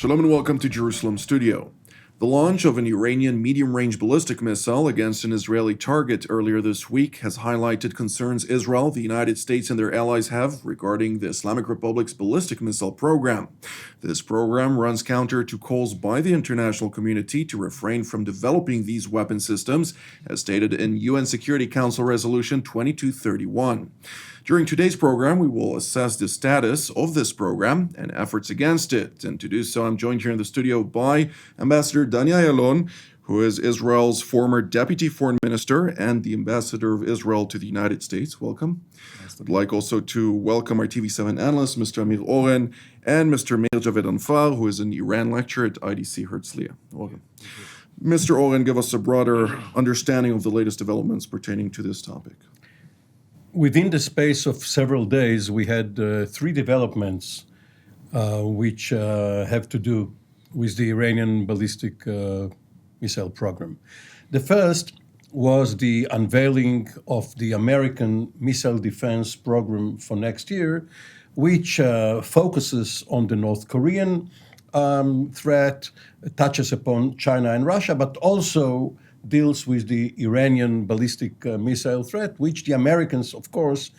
Shalom and welcome to Jerusalem Studio. The launch of an Iranian medium-range ballistic missile against an Israeli target earlier this week has highlighted concerns Israel, the United States, and their allies have regarding the Islamic Republic's ballistic missile program. This program runs counter to calls by the international community to refrain from developing these weapon systems, as stated in UN Security Council Resolution 2231. During today's program, we will assess the status of this program and efforts against it. And to do so, I'm joined here in the studio by Ambassador Dani Ayalon, who is Israel's former Deputy Foreign Minister and the Ambassador of Israel to the United States. Welcome. I'd like also to welcome our TV7 analyst, Mr. Amir Oren, and Mr. Meir Javedanfar, who is an Iran lecturer at IDC Herzliya. Welcome. Mr. Oren, give us a broader understanding of the latest developments pertaining to this topic. Within the space of several days, we had three developments which have to do with the Iranian ballistic missile program. The first was the unveiling of the American missile defense program for next year, which focuses on the North Korean threat, touches upon China and Russia, but also deals with the Iranian ballistic missile threat, which the Americans, of course,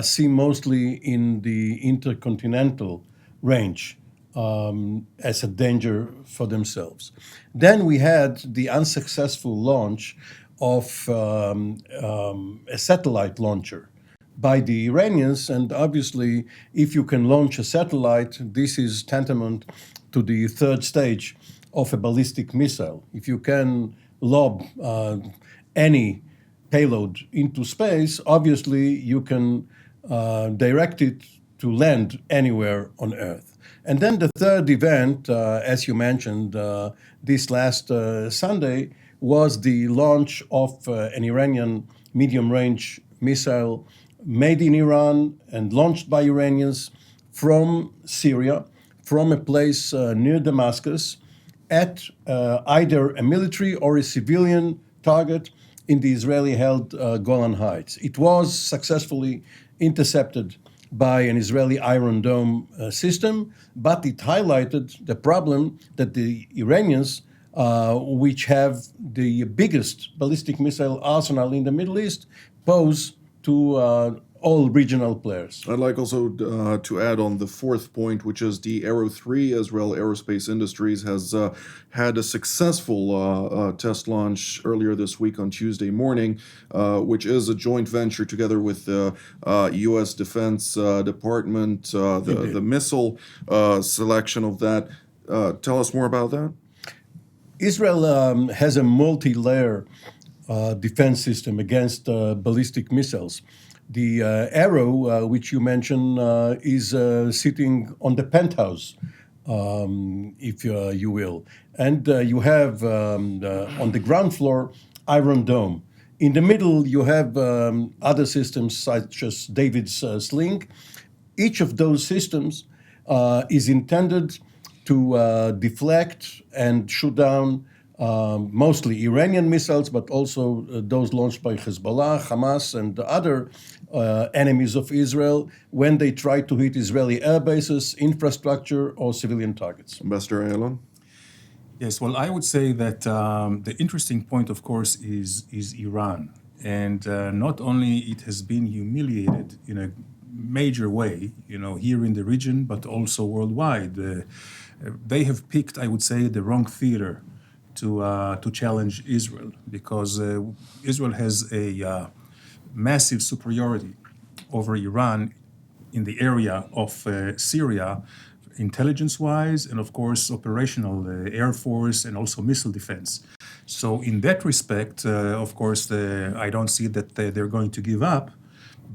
see mostly in the Intercontinental range as a danger for themselves. Then we had the unsuccessful launch of a satellite launcher by the Iranians, and obviously, if you can launch a satellite, this is tantamount to the third stage of a ballistic missile. If you can lob any payload into space, obviously you can direct it to land anywhere on Earth. And then the third event, as you mentioned, this last Sunday, was the launch of an Iranian medium-range missile made in Iran and launched by Iranians from Syria, from a place near Damascus, at either a military or a civilian target in the Israeli-held Golan Heights. It was successfully intercepted by an Israeli Iron Dome system, but it highlighted the problem that the Iranians, which have the biggest ballistic missile arsenal in the Middle East, pose to all regional players. I'd like also to add on the fourth point, which is the Aero 3. Israel Aerospace Industries has had a successful test launch earlier this week on Tuesday morning, which is a joint venture together with the U.S. Defense Department, the missile selection of that. Tell us more about that. Israel has a multi-layer defense system against ballistic missiles. The Arrow, which you mentioned, is sitting on the penthouse, if you will. And you have on the ground floor, Iron Dome. In the middle, you have other systems such as David's Sling. Each of those systems is intended to deflect and shoot down mostly Iranian missiles, but also those launched by Hezbollah, Hamas, and other enemies of Israel when they try to hit Israeli air bases, infrastructure, or civilian targets. Ambassador Ayalon? Yes, well, I would say that the interesting point, of course, is Iran. And not only it has been humiliated in a major way, here in the region, but also worldwide. They have picked, I would say, the wrong theater to challenge Israel, because Israel has a massive superiority over Iran in the area of Syria, intelligence-wise, and of course operational air force and also missile defense. So in that respect, of course, I don't see that they're going to give up,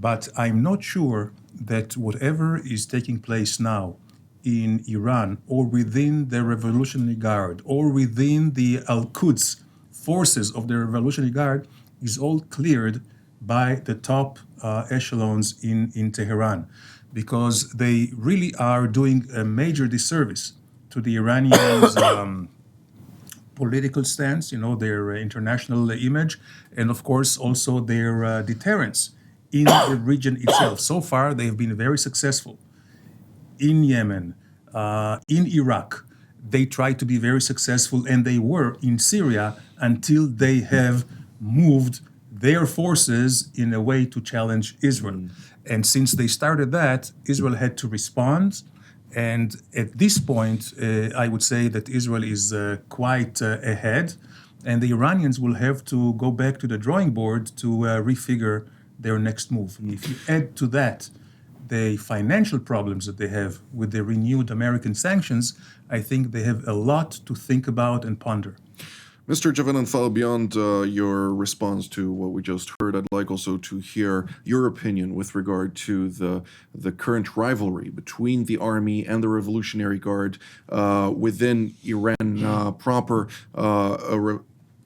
but I'm not sure that whatever is taking place now in Iran or within the Revolutionary Guard or within the Al-Quds forces of the Revolutionary Guard is all cleared by the top echelons in Tehran, because they really are doing a major disservice to the Iranians' political stance, their international image, and of course also their deterrence in the region itself. So far, they have been very successful in Yemen, in Iraq, they try to be very successful, and they were in Syria until they have moved their forces in a way to challenge Israel. And since they started that, Israel had to respond. And at this point, I would say that Israel is quite ahead. And the Iranians will have to go back to the drawing board to refigure their next move. And if you add to that the financial problems that they have with the renewed American sanctions, I think they have a lot to think about and ponder. Mr. Javedanfar, beyond your response to what we just heard, I'd like also to hear your opinion with regard to the current rivalry between the army and the Revolutionary Guard within Iran proper,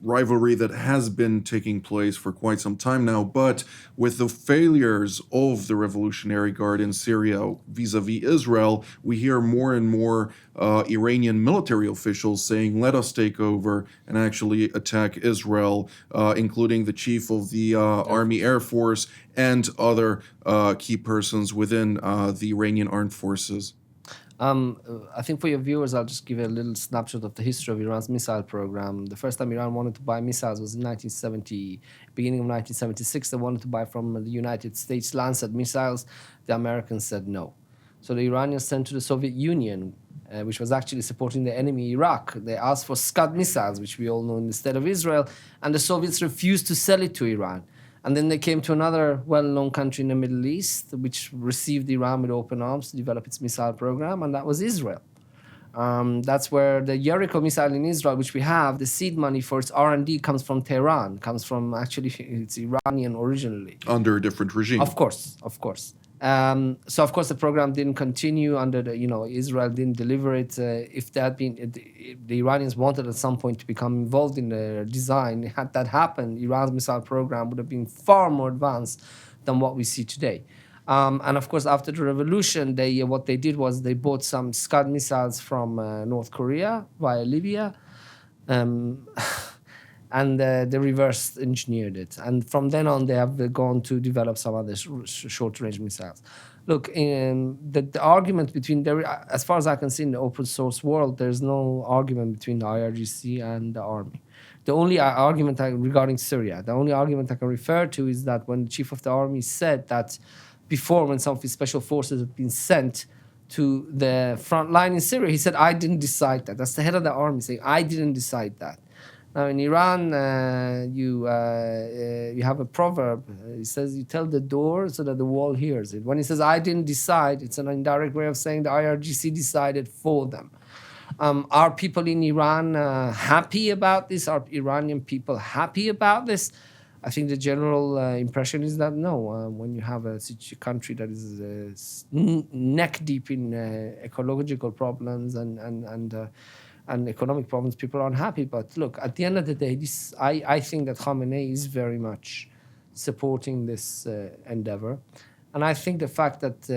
rivalry that has been taking place for quite some time now, but with the failures of the Revolutionary Guard in Syria vis-a-vis Israel, we hear more and more Iranian military officials saying, let us take over and actually attack Israel, including the chief of the Army Air Force and other key persons within the Iranian armed forces. I think for your viewers, I'll just give a little snapshot of the history of Iran's missile program. The first time Iran wanted to buy missiles was in 1970, beginning of 1976. They wanted to buy from the United States Lancet missiles. The Americans said no. So the Iranians sent to the Soviet Union, which was actually supporting the enemy Iraq. They asked for Scud missiles, which we all know in the state of Israel, and the Soviets refused to sell it to Iran. And then they came to another well-known country in the Middle East, which received Iran with open arms to develop its missile program, and that was Israel. That's where the Jericho missile in Israel, which we have, the seed money for its R&D comes from Tehran, comes from, actually, it's Iranian originally. Under a different regime. Of course. So, of course, the program didn't continue under the, Israel didn't deliver it. If the Iranians wanted at some point to become involved in the design, had that happened, Iran's missile program would have been far more advanced than what we see today. And, of course, after the revolution, what they did was they bought some Scud missiles from North Korea via Libya. And they reverse engineered it. And from then on, they have gone to develop some other short-range missiles. Look, the argument between, as far as I can see in the open source world, there's no argument between the IRGC and the army. The only argument regarding Syria, the only argument I can refer to is that when the chief of the army said that before, when some of his special forces had been sent to the front line in Syria, he said, I didn't decide that. That's the head of the army saying, I didn't decide that. Now, in Iran, you have a proverb. It says, you tell the door so that the wall hears it. When he says, I didn't decide, it's an indirect way of saying the IRGC decided for them. Are people in Iran happy about this? Are Iranian people happy about this? I think the general impression is that no. When you have a country that is neck deep in ecological problems and economic problems, people are unhappy. But look, at the end of the day, I think that Khamenei is very much supporting this endeavor. And I think the fact that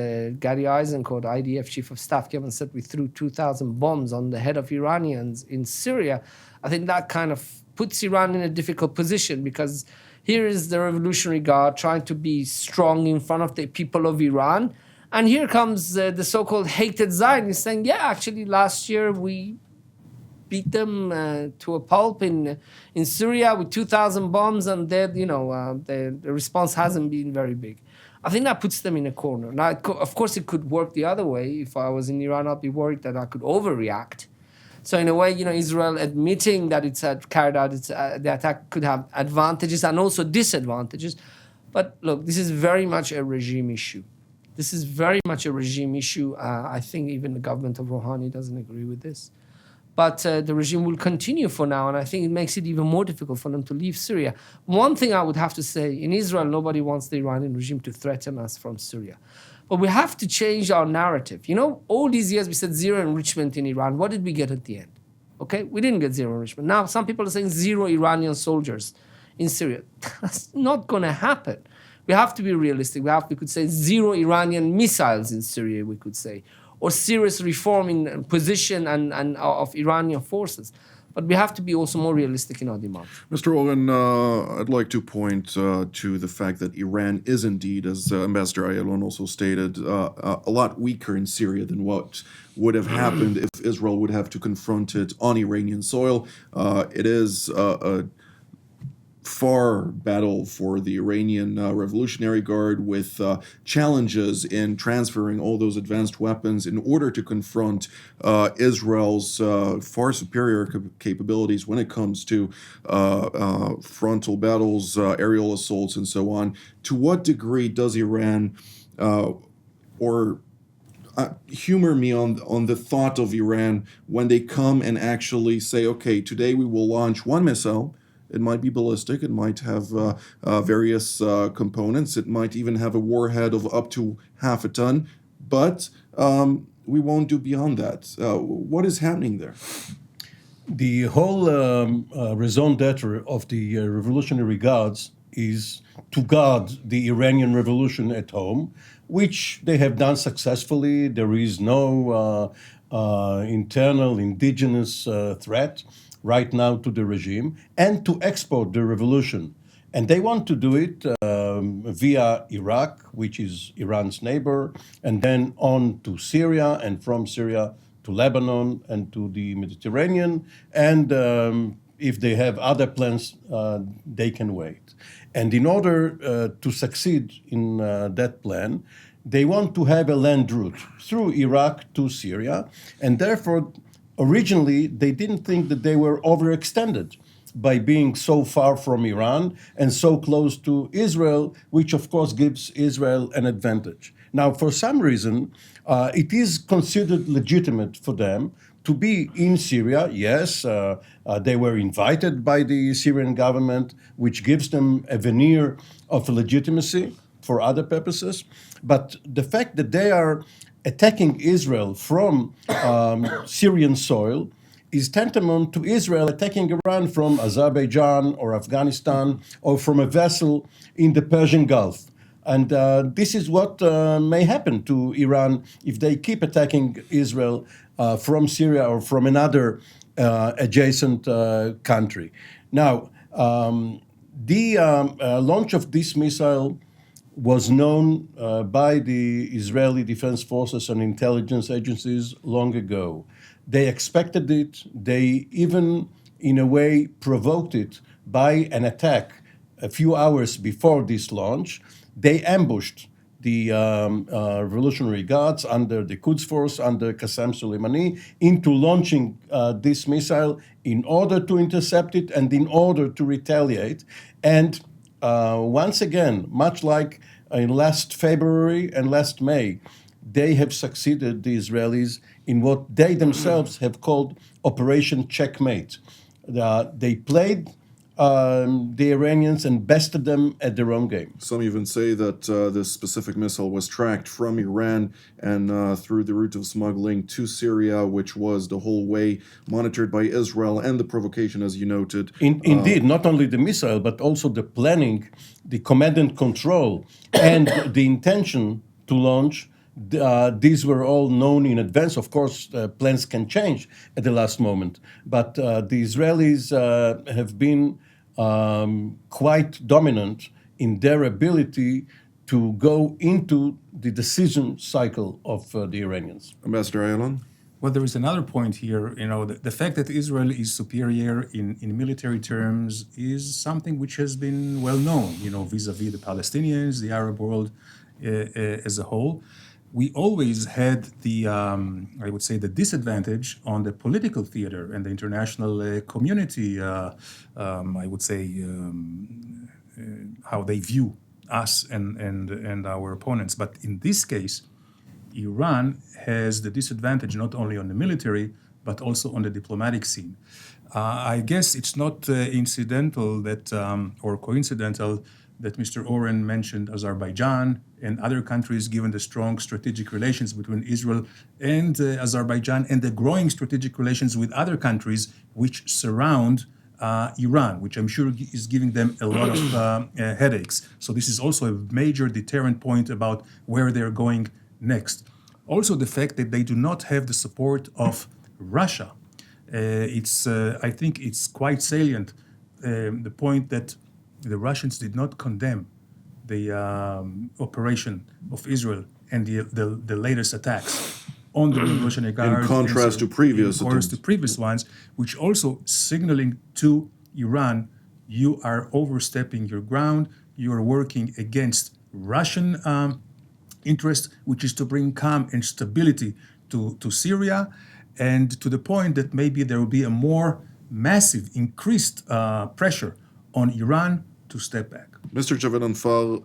Gary Eisenkot, IDF chief of staff, came and said we threw 2,000 bombs on the head of Iranians in Syria, I think that kind of puts Iran in a difficult position, because here is the Revolutionary Guard trying to be strong in front of the people of Iran. And here comes the so-called hated Zionists saying, yeah, actually last year we beat them to a pulp in Syria with 2,000 bombs, and the response hasn't been very big. I think that puts them in a corner. Now, of course, it could work the other way. If I was in Iran, I'd be worried that I could overreact. So in a way, Israel admitting that it's carried out the attack could have advantages and also disadvantages. But look, this is very much a regime issue. I think even the government of Rouhani doesn't agree with this. But the regime will continue for now, and I think it makes it even more difficult for them to leave Syria. One thing I would have to say, in Israel, nobody wants the Iranian regime to threaten us from Syria. But we have to change our narrative. All these years we said zero enrichment in Iran. What did we get at the end? Okay, we didn't get zero enrichment. Now some people are saying zero Iranian soldiers in Syria. That's not going to happen. We have to be realistic. We could say zero Iranian missiles in Syria, we could say, or serious reform in position and of Iranian forces. But we have to be also more realistic in our demand. Mr. Oren, I'd like to point to the fact that Iran is indeed, as Ambassador Ayalon also stated, a lot weaker in Syria than what would have happened if Israel would have to confront it on Iranian soil. It is a far battle for the Iranian Revolutionary Guard with challenges in transferring all those advanced weapons in order to confront Israel's far superior capabilities when it comes to frontal battles, aerial assaults, and so on. To what degree does Iran humor me on the thought of Iran when they come and actually say, okay, today we will launch one missile. It might be ballistic. It might have various components. It might even have a warhead of up to half a ton. But we won't do beyond that. What is happening there? The whole raison d'etre of the Revolutionary Guards is to guard the Iranian revolution at home, which they have done successfully. There is no internal indigenous threat right now to the regime, and to export the revolution. And they want to do it via Iraq, which is Iran's neighbor, and then on to Syria, and from Syria to Lebanon and to the Mediterranean. And if they have other plans, they can wait. And in order to succeed in that plan, they want to have a land route through Iraq to Syria, and therefore originally, they didn't think that they were overextended by being so far from Iran and so close to Israel, which of course gives Israel an advantage. Now, for some reason, it is considered legitimate for them to be in Syria. Yes, they were invited by the Syrian government, which gives them a veneer of legitimacy for other purposes. But the fact that they are attacking Israel from Syrian soil is tantamount to Israel attacking Iran from Azerbaijan or Afghanistan or from a vessel in the Persian Gulf. And this is what may happen to Iran if they keep attacking Israel from Syria or from another adjacent country. Now, the launch of this missile was known by the Israeli Defense Forces and intelligence agencies long ago. They expected it. They even, in a way, provoked it by an attack a few hours before this launch. They ambushed the Revolutionary Guards under the Quds Force, under Qasem Soleimani, into launching this missile in order to intercept it and in order to retaliate. And once again, much like in last February and last May, they have succeeded, the Israelis, in what they themselves have called Operation Checkmate. They played the Iranians and bested them at their own game. Some even say that this specific missile was tracked from Iran and through the route of smuggling to Syria, which was the whole way monitored by Israel, and the provocation, as you noted. Indeed, not only the missile, but also the planning, the command and control, and the intention to launch. These were all known in advance. Of course, plans can change at the last moment, but the Israelis have been quite dominant in their ability to go into the decision cycle of the Iranians. Ambassador Ayalon? Well, there is another point here. The fact that Israel is superior in military terms is something which has been well known, vis-a-vis the Palestinians, the Arab world as a whole. We always had the, I would say, the disadvantage on the political theater and the international community, I would say, how they view us and our opponents. But in this case, Iran has the disadvantage not only on the military, but also on the diplomatic scene. I guess it's not incidental that, or coincidental that Mr. Oren mentioned Azerbaijan and other countries, given the strong strategic relations between Israel and Azerbaijan and the growing strategic relations with other countries which surround Iran, which I'm sure is giving them a lot of headaches. So this is also a major deterrent point about where they're going next. Also, the fact that they do not have the support of Russia. I think it's quite salient, the point that the Russians did not condemn the operation of Israel and the latest attacks on the Revolutionary Guard. In contrast to previous ones, which also signaling to Iran, you are overstepping your ground, you are working against Russian interest, which is to bring calm and stability to Syria, and to the point that maybe there will be a more massive, increased pressure on Iran to step back. Mr. Javedanfar,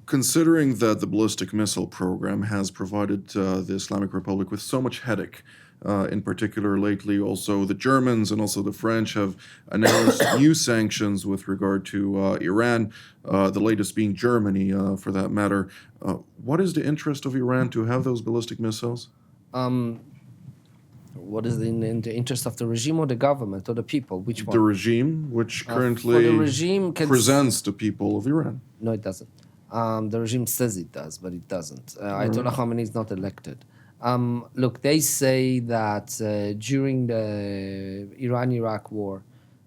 considering that the ballistic missile program has provided the Islamic Republic with so much headache, in particular lately also the Germans and also the French have announced new sanctions with regard to Iran, the latest being Germany for that matter. What is the interest of Iran to have those ballistic missiles? What is in the interest of the regime or the government or the people? Which one? The regime, which currently for the regime presents the people of Iran. No, it doesn't. The regime says it does, but it doesn't. Ayatollah Khamenei is not elected. Look, they say that during the Iran-Iraq war,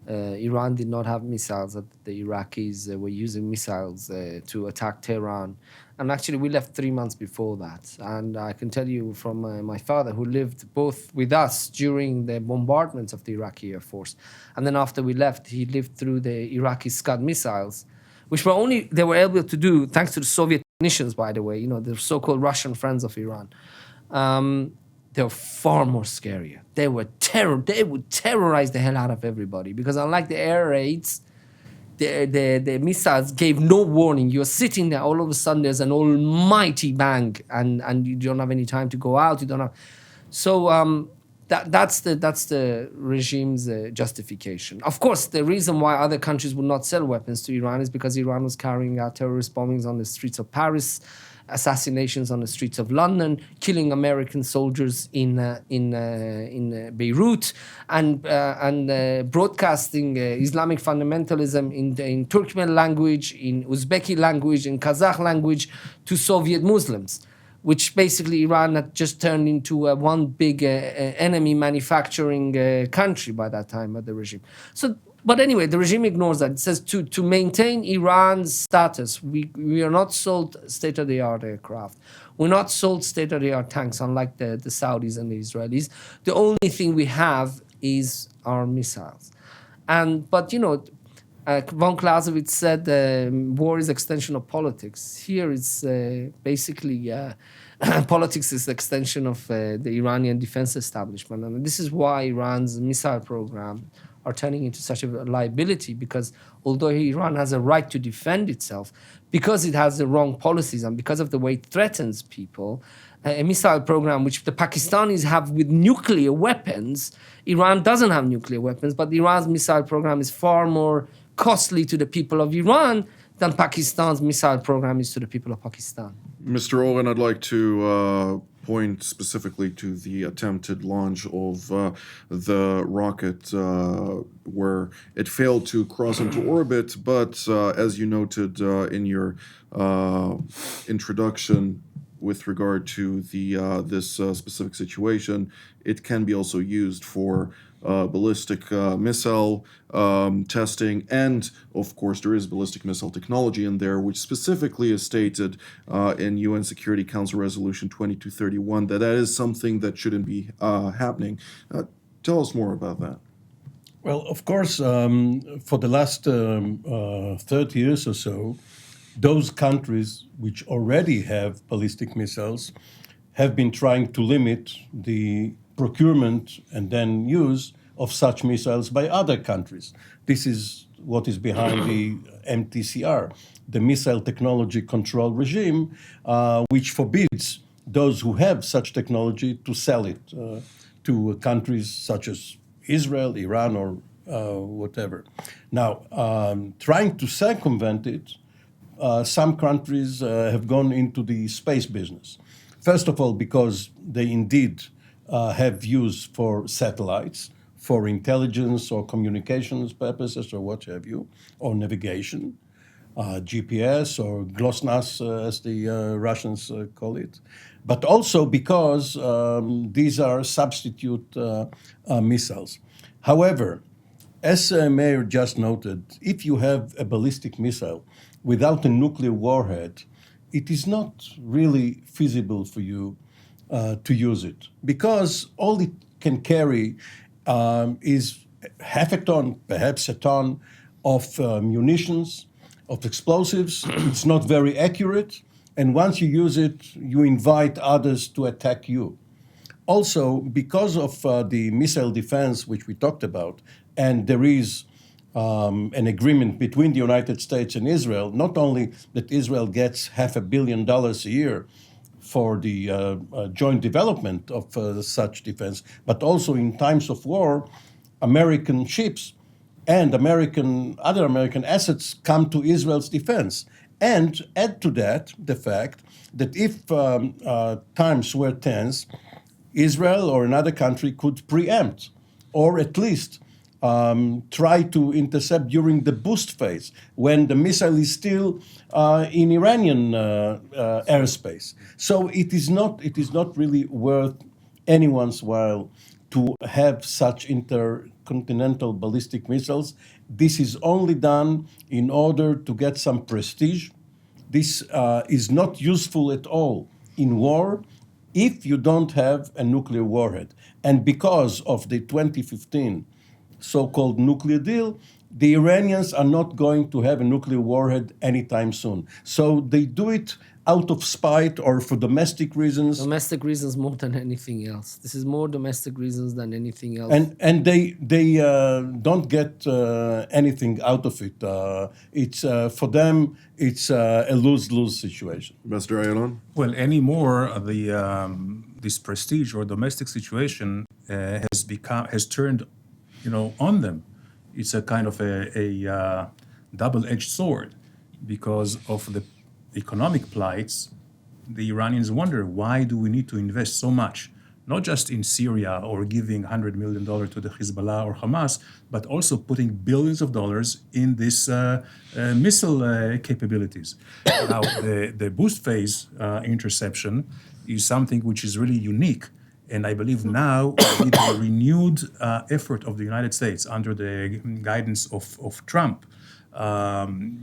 Iran did not have missiles, that the Iraqis were using missiles to attack Tehran. And actually, we left 3 months before that. And I can tell you from my father, who lived both with us during the bombardments of the Iraqi Air Force, and then after we left, he lived through the Iraqi Scud missiles, which they were able to do, thanks to the Soviet technicians, by the way, the so-called Russian friends of Iran. They were far more scarier. They would terrorize the hell out of everybody, because unlike the air raids, the missiles gave no warning. You're sitting there, all of a sudden there's an almighty bang, and you don't have any time to go out. You don't have. So that's the regime's justification. Of course, the reason why other countries would not sell weapons to Iran is because Iran was carrying out terrorist bombings on the streets of Paris, assassinations on the streets of London, killing American soldiers in Beirut, and broadcasting Islamic fundamentalism in Turkmen language, in Uzbeki language, in Kazakh language to Soviet Muslims, which basically Iran had just turned into one big enemy manufacturing country by that time of the regime. But anyway, the regime ignores that. It says to maintain Iran's status, we are not sold state-of-the-art aircraft. We're not sold state-of-the-art tanks, unlike the Saudis and the Israelis. The only thing we have is our missiles. But von Clausewitz said war is extension of politics. Here it's basically politics is the extension of the Iranian defense establishment. And this is why Iran's missile program are turning into such a liability, because although Iran has a right to defend itself, because it has the wrong policies and because of the way it threatens people, a missile program which the Pakistanis have with nuclear weapons, Iran doesn't have nuclear weapons, but Iran's missile program is far more costly to the people of Iran than Pakistan's missile program is to the people of Pakistan. Mr. Oren, I'd like to point specifically to the attempted launch of the rocket where it failed to cross into orbit, but as you noted in your introduction with regard to this specific situation, it can be also used for ballistic missile testing, and of course there is ballistic missile technology in there, which specifically is stated in UN Security Council Resolution 2231 that is something that shouldn't be happening. Tell us more about that. Well, of course, for the last 30 years or so, those countries which already have ballistic missiles have been trying to limit the procurement and then use of such missiles by other countries. This is what is behind the MTCR, the Missile Technology Control Regime, which forbids those who have such technology to sell it to countries such as Israel, Iran, or whatever. Now, trying to circumvent it, some countries have gone into the space business. First of all, because they indeed have use for satellites, for intelligence or communications purposes or what have you, or navigation. GPS or GLONASS, as the Russians call it, but also because these are substitute missiles. However, as Meir just noted, if you have a ballistic missile without a nuclear warhead, it is not really feasible for you to use it, because all it can carry is half a ton, perhaps a ton of munitions, of explosives. It's not very accurate, and once you use it, you invite others to attack you. Also, because of the missile defense, which we talked about, and there is an agreement between the United States and Israel, not only that Israel gets $500 million a year for the joint development of such defense, but also in times of war, American ships and other American assets come to Israel's defense. And add to that the fact that if times were tense, Israel or another country could preempt, or at least try to intercept during the boost phase, when the missile is still in Iranian airspace. So it is not really worth anyone's while to have such intercontinental ballistic missiles. This is only done in order to get some prestige. This is not useful at all in war if you don't have a nuclear warhead. And because of the 2015 so-called nuclear deal, the Iranians are not going to have a nuclear warhead anytime soon. So they do it out of spite or for domestic reasons. Domestic reasons more than anything else. This is more domestic reasons than anything else. And they don't get anything out of it. It's for them, it's a lose-lose situation. Mr. Ayalon? Well, anymore, this prestige or domestic situation has turned, on them. It's a kind of a double-edged sword because of the economic plights. The Iranians wonder, why do we need to invest so much, not just in Syria or giving $100 million to the Hezbollah or Hamas, but also putting billions of dollars in this missile capabilities. Now, the boost phase interception is something which is really unique. And I believe now, with the renewed effort of the United States under the guidance of Trump,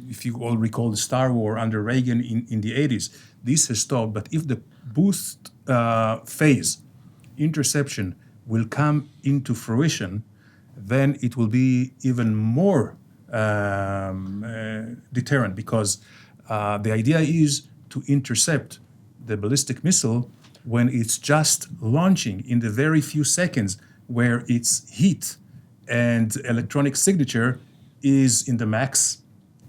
if you all recall the Star War under Reagan in the 80s, this has stopped. But if the boost phase interception will come into fruition, then it will be even more deterrent, because the idea is to intercept the ballistic missile when it's just launching in the very few seconds where its heat and electronic signature is in the max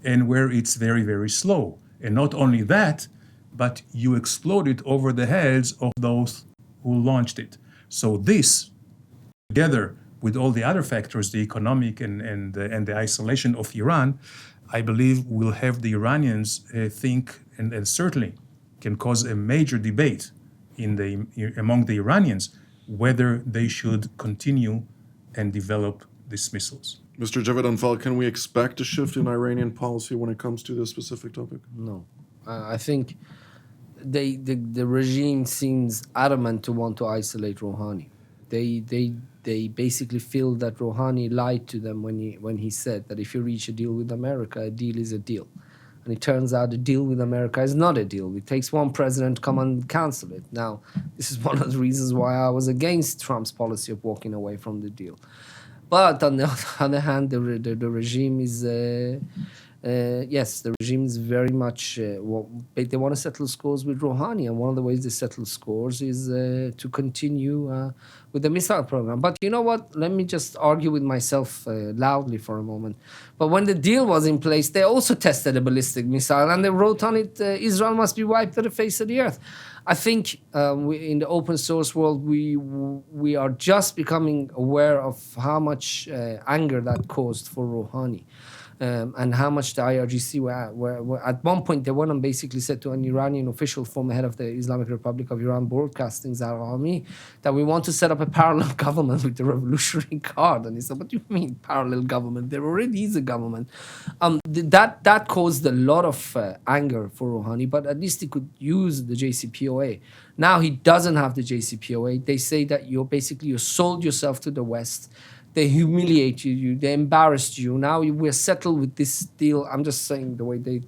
and where it's very, very slow. And not only that, but you explode it over the heads of those who launched it. So this, together with all the other factors, the economic and the isolation of Iran, I believe will have the Iranians think, and certainly can cause a major debate among the Iranians, whether they should continue and develop these missiles. Mr. Javedanfar, can we expect a shift in Iranian policy when it comes to this specific topic? No. I think the regime seems adamant to want to isolate Rouhani. They basically feel that Rouhani lied to them when he said that if you reach a deal with America, a deal is a deal. And it turns out a deal with America is not a deal. It takes one president to come and cancel it. Now, this is one of the reasons why I was against Trump's policy of walking away from the deal. But on the other hand, the regime is, the regime is very much, they want to settle scores with Rouhani. And one of the ways they settle scores is to continue with the missile program. But you know what? Let me just argue with myself loudly for a moment. But when the deal was in place, they also tested a ballistic missile, and they wrote on it, Israel must be wiped off the face of the earth. I think in the open source world, we are just becoming aware of how much anger that caused for Rouhani. and how much the IRGC were at one point they went and basically said to an Iranian official, former head of the Islamic Republic of Iran Broadcasting, Zarqami, that we want to set up a parallel government with the Revolutionary Guard. And he said, what do you mean parallel government? There already is a government. That caused a lot of anger for Rouhani, but at least he could use the JCPOA. Now he doesn't have the JCPOA. They say that you sold yourself to the West. They humiliated you. They embarrassed you. Now we're settled with this deal. I'm just saying the way the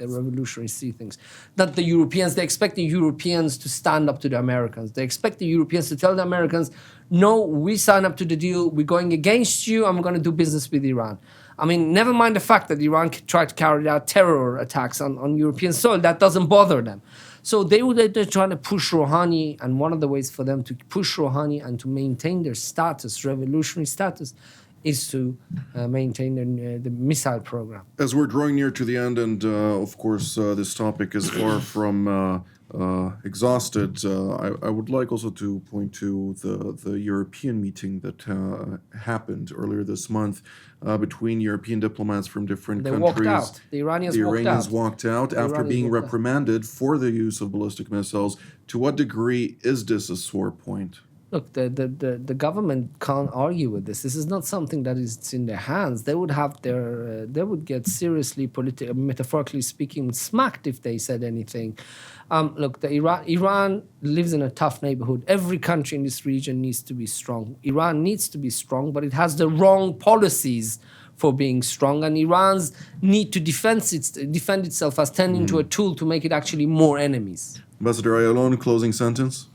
revolutionaries see things. Not the Europeans. They expect the Europeans to stand up to the Americans. They expect the Europeans to tell the Americans, no, we sign up to the deal. We're going against you. I'm going to do business with Iran. I mean, never mind the fact that Iran tried to carry out terror attacks on European soil. That doesn't bother them. So they're trying to push Rouhani, and one of the ways for them to push Rouhani and to maintain their status, revolutionary status, is to maintain the missile program. As we're drawing near to the end, and of course this topic is far from exhausted, I would like also to point to the European meeting that happened earlier this month between European diplomats from different countries. Walked out. The Iranians walked out after being reprimanded for the use of ballistic missiles. To what degree is this a sore point? Look, the government can't argue with this. This is not something that is in their hands. They would have they would get seriously, metaphorically speaking, smacked if they said anything. Look, Iran lives in a tough neighborhood. Every country in this region needs to be strong. Iran needs to be strong, but it has the wrong policies for being strong. And Iran's need to defend itself has turned into a tool to make it actually more enemies. Ambassador Ayalon, closing sentence.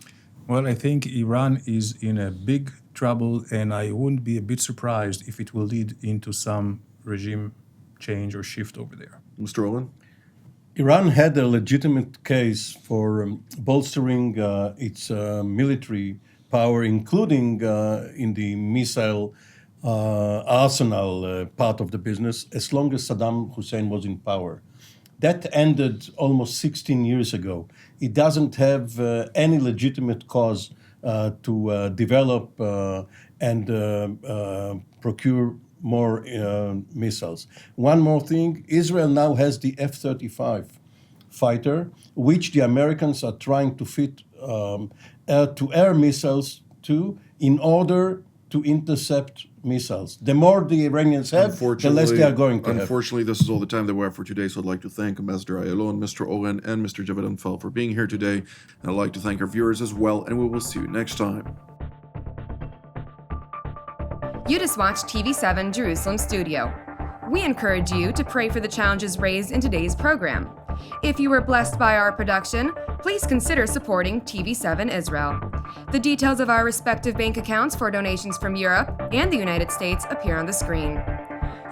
Well, I think Iran is in a big trouble, and I wouldn't be a bit surprised if it will lead into some regime change or shift over there. Mr. Oren? Iran had a legitimate case for bolstering its military power, including in the missile arsenal part of the business, as long as Saddam Hussein was in power. That ended almost 16 years ago. It doesn't have any legitimate cause to develop and procure more missiles. One more thing, Israel now has the F-35 fighter, which the Americans are trying to fit air-to-air missiles to in order to intercept missiles. The more the Iranians have, the less they are going to have. Unfortunately, this is all the time that we have for today, so I'd like to thank Ambassador Ayalon, Mr. Oren, and Mr. Javedanfar for being here today. And I'd like to thank our viewers as well, and we will see you next time. You just watched TV7 Jerusalem Studio. We encourage you to pray for the challenges raised in today's program. If you were blessed by our production, please consider supporting TV7 Israel. The details of our respective bank accounts for donations from Europe and the United States appear on the screen.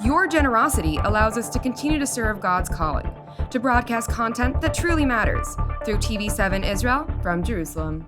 Your generosity allows us to continue to serve God's calling, to broadcast content that truly matters through TV7 Israel from Jerusalem.